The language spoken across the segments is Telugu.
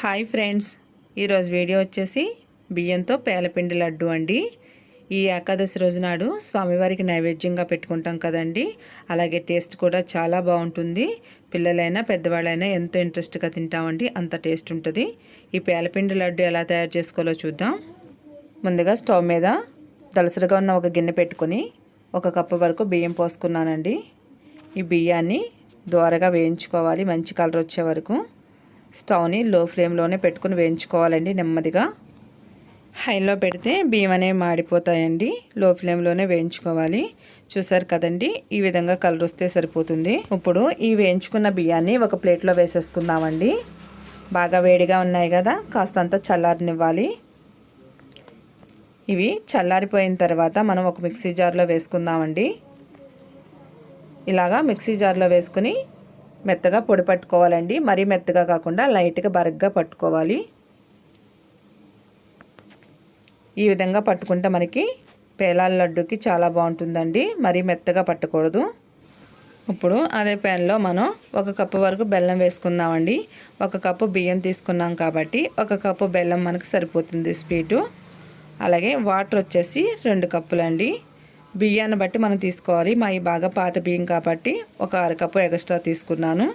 హాయ్ ఫ్రెండ్స్, ఈరోజు వీడియో వచ్చేసి బియ్యంతో పేలపిండి లడ్డు అండి. ఈ ఏకాదశి రోజు నాడు స్వామివారికి నైవేద్యంగా పెట్టుకుంటాం కదండి. అలాగే టేస్ట్ కూడా చాలా బాగుంటుంది. పిల్లలైనా పెద్దవాళ్ళైనా ఎంతో ఇంట్రెస్ట్గా తింటామండి, అంత టేస్ట్ ఉంటుంది. ఈ పేలపిండి లడ్డు ఎలా తయారు చేసుకోవాలో చూద్దాం. ముందుగా స్టవ్ మీద దలసరిగా ఉన్న ఒక గిన్నె పెట్టుకొని 1 కప్పు వరకు బియ్యం పోసుకున్నానండి. ఈ బియ్యాన్ని దోరగా వేయించుకోవాలి, మంచి కలర్ వచ్చే వరకు. స్టవ్ని లో ఫ్లేమ్లోనే పెట్టుకుని వేయించుకోవాలండి. నెమ్మదిగా హైలో పెడితే బియ్యం అనేవి మాడిపోతాయండి. లో ఫ్లేమ్లోనే వేయించుకోవాలి. చూసారు కదండి, ఈ విధంగా కలర్ వస్తే సరిపోతుంది. ఇప్పుడు ఈ వేయించుకున్న బియ్యాన్ని ఒక ప్లేట్లో వేసేసుకుందామండి. బాగా వేడిగా ఉన్నాయి కదా, కాస్తంత చల్లారనివ్వాలి. ఇవి చల్లారిపోయిన తర్వాత మనం ఒక మిక్సీ జార్లో వేసుకుందామండి. ఇలాగా మిక్సీ జార్లో వేసుకుని మెత్తగా పొడి పట్టుకోవాలండి. మరీ మెత్తగా కాకుండా లైట్గా బరగ్గా పట్టుకోవాలి. ఈ విధంగా పట్టుకుంటే మనకి పేలాల లడ్డుకి చాలా బాగుంటుందండి. మరీ మెత్తగా పట్టకూడదు. ఇప్పుడు అదే ప్యాన్లో మనం 1 కప్పు వరకు బెల్లం వేసుకుందామండి. 1 కప్పు బియ్యం తీసుకున్నాం కాబట్టి 1 కప్పు బెల్లం మనకు సరిపోతుంది స్వీటు. అలాగే వాటర్ వచ్చేసి 2 కప్పులండి. బియ్యాన్ని బట్టి మనం తీసుకోవాలి. మావి బాగా పాత బియ్యం కాబట్టి ఒక 1/2 కప్పు ఎక్స్ట్రా తీసుకున్నాను.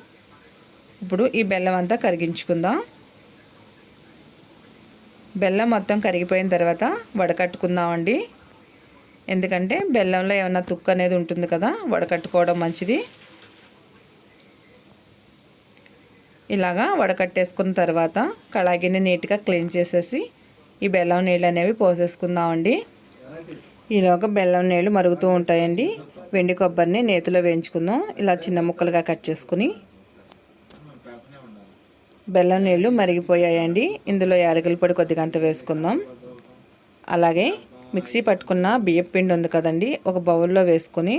ఇప్పుడు ఈ బెల్లం అంతా కరిగించుకుందాం. బెల్లం మొత్తం కరిగిపోయిన తర్వాత వడకట్టుకుందామండి. ఎందుకంటే బెల్లంలో ఏమన్నా తుక్కు అనేది ఉంటుంది కదా, వడకట్టుకోవడం మంచిది. ఇలాగా వడకట్టేసుకున్న తర్వాత కళాయిని నీట్గా క్లీన్ చేసేసి ఈ బెల్లం నీళ్ళు అనేవి పోసేసుకుందామండి. ఈలోగా బెల్లం నీళ్ళు మరుగుతూ ఉంటాయండి. వెండి కొబ్బరిని నేతిలో వేయించుకుందాం. ఇలా చిన్న ముక్కలుగా కట్ చేసుకుని బెల్లం నీళ్ళు మరిగిపోయాయండి. ఇందులో యాలకుల పొడి కొద్దిగా అంత వేసుకుందాం. అలాగే మిక్సీ పట్టుకున్న బియ్యం పిండి ఉంది కదండి, ఒక బౌల్లో వేసుకొని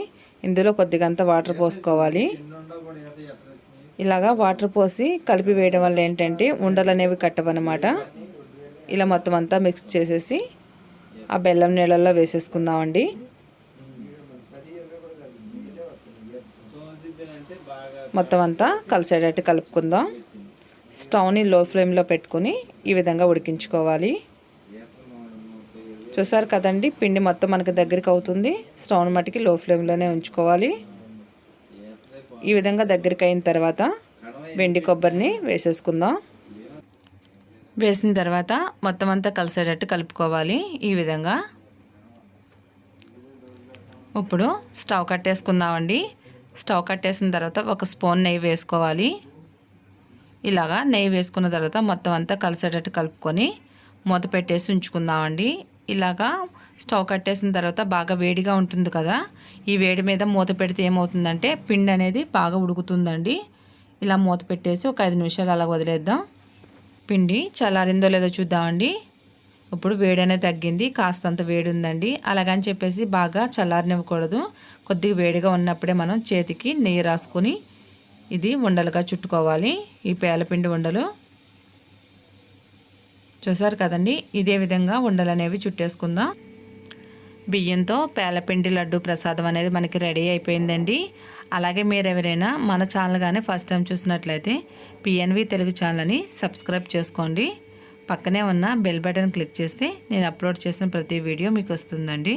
ఇందులో కొద్దిగా అంత వాటర్ పోసుకోవాలి. ఇలాగా వాటర్ పోసి కలిపి వేయడం వల్ల ఏంటంటే ఉండలు అనేవి కట్టవన్నమాట. ఇలా మొత్తం అంతా మిక్స్ చేసేసి ఆ బెల్లం నీళ్ళల్లో వేసేసుకుందామండి. మొత్తం అంతా కలిసేటట్టు కలుపుకుందాం. స్టవ్ని లో ఫ్లేమ్లో పెట్టుకుని ఈ విధంగా ఉడికించుకోవాలి. చూసారు కదండి, పిండి మొత్తం మనకు దగ్గరికి అవుతుంది. స్టవ్ని మట్టికి లో ఫ్లేమ్లోనే ఉంచుకోవాలి. ఈ విధంగా దగ్గరికి అయిన తర్వాత వెండి కొబ్బరిని వేసేసుకుందాం. వేసిన తర్వాత మొత్తం అంతా కలిసేటట్టు కలుపుకోవాలి. ఈ విధంగా ఇప్పుడు స్టవ్ కట్టేసుకుందామండి. స్టవ్ కట్టేసిన తర్వాత 1 స్పూన్ నెయ్యి వేసుకోవాలి. ఇలాగా నెయ్యి వేసుకున్న తర్వాత మొత్తం అంతా కలిసేటట్టు కలుపుకొని మూత పెట్టేసి ఉంచుకుందామండి. ఇలాగా స్టవ్ కట్టేసిన తర్వాత బాగా వేడిగా ఉంటుంది కదా, ఈ వేడి మీద మూత పెడితే ఏమవుతుందంటే పిండి అనేది బాగా ఉడుకుతుందండి. ఇలా మూత పెట్టేసి ఒక 5 నిమిషాలు అలా వదిలేద్దాం. పిండి చల్లారిందో లేదో చూద్దామండి. ఇప్పుడు వేడి అనేది తగ్గింది, కాస్తంత వేడి ఉందండి. అలాగని చెప్పేసి బాగా చల్లారనివ్వకూడదు. కొద్దిగా వేడిగా ఉన్నప్పుడే మనం చేతికి నెయ్యి రాసుకొని ఇది ఉండలుగా చుట్టుకోవాలి. ఈ పేలపిండి ఉండలు చూసారు కదండి, ఇదే విధంగా ఉండలు అనేవి చుట్టేసుకుందాం. బియ్యంతో పేలపిండి లడ్డు ప్రసాదం అనేది మనకి రెడీ అయిపోయిందండి. అలాగే మీరు ఎవరైనా మన ఛానల్ కానీ ఫస్ట్ టైం చూసినట్లయితే పిఎన్వి తెలుగు ఛానల్ని సబ్స్క్రైబ్ చేసుకోండి. పక్కనే ఉన్న బెల్ బటన్ క్లిక్ చేస్తే నేను అప్లోడ్ చేసిన ప్రతి వీడియో మీకు వస్తుందండి.